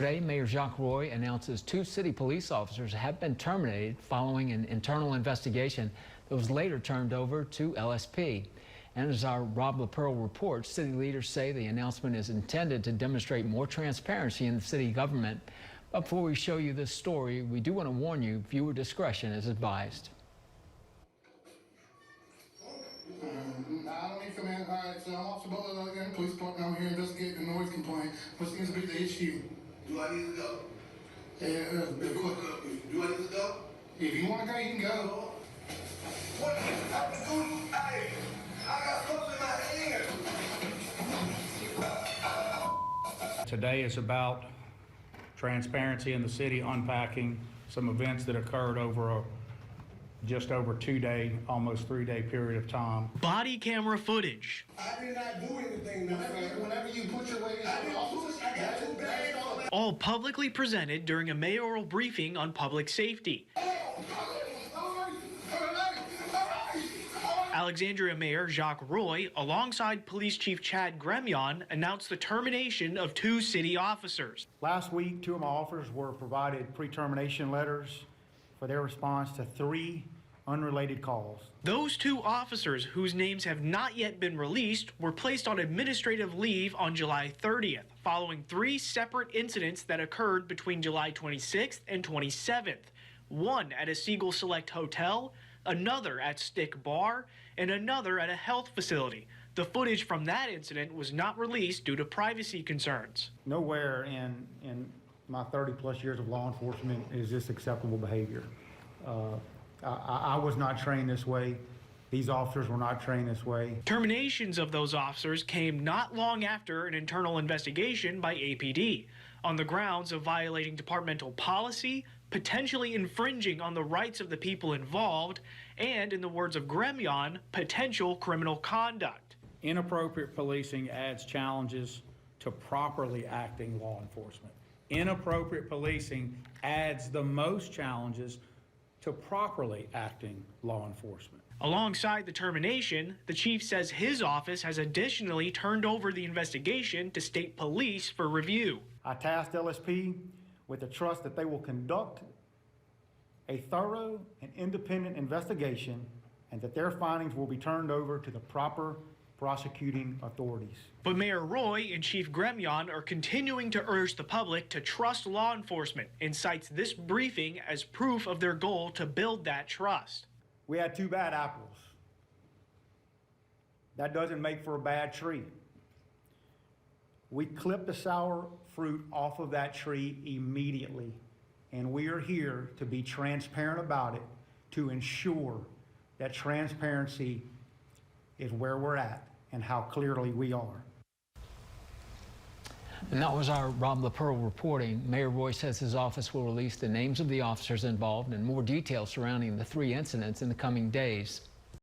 Today, Mayor Jacques Roy announces 2 city police officers have been terminated following an internal investigation that was later turned over to LSP. And as our Rob LaPearl reports, city leaders say the announcement is intended to demonstrate more transparency in the city government. But before we show you this story, we do want to warn you, viewer discretion is advised. I don't need command. All right, so I'm Officer Butler again, police department. I'm here investigating the noise complaint. What seems to be the issue? Do I need to go? Yeah, do I need to go? if you want to go, you can go. What? Hey, I got something in my hand. Today is about transparency in the city, unpacking some events that occurred over a just over 2-day, almost 3-day period of time. Body camera footage. I did not do anything. Whenever you put your way, I got 2 bags on that. All publicly presented during a mayoral briefing on public safety. Alexandria Mayor Jacques Roy, alongside Police Chief Chad Gremillion, announced the termination of 2 city officers. Last week, 2 of my officers were provided pre-termination letters for their response to 3 unrelated calls. Those 2 officers, whose names have not yet been released, were placed on administrative leave on July 30th, following 3 separate incidents that occurred between July 26th and 27th. One at a Siegel Select Hotel, another at Stick Bar, and another at a health facility. The footage from that incident was not released due to privacy concerns. Nowhere in my 30-plus years of law enforcement is this acceptable behavior. I was not trained this way. These officers were not trained this way. Terminations of those officers came not long after an internal investigation by APD on the grounds of violating departmental policy, potentially infringing on the rights of the people involved, and, in the words of Gremillion, potential criminal conduct. Inappropriate policing adds challenges to properly acting law enforcement. Inappropriate policing adds the most challenges to properly acting law enforcement. Alongside the termination, the chief says his office has additionally turned over the investigation to state police for review. I tasked LSP with the trust that they will conduct a thorough and independent investigation and that their findings will be turned over to the proper prosecuting authorities. But Mayor Roy and Chief Gremillion are continuing to urge the public to trust law enforcement and cites this briefing as proof of their goal to build that trust. We had 2 bad apples. That doesn't make for a bad tree. We clipped the sour fruit off of that tree immediately, and we are here to be transparent about it, to ensure that transparency is where we're at and how clearly we are. And that was our Rob LaPearl reporting. Mayor Roy says his office will release the names of the officers involved and more details surrounding the 3 incidents in the coming days.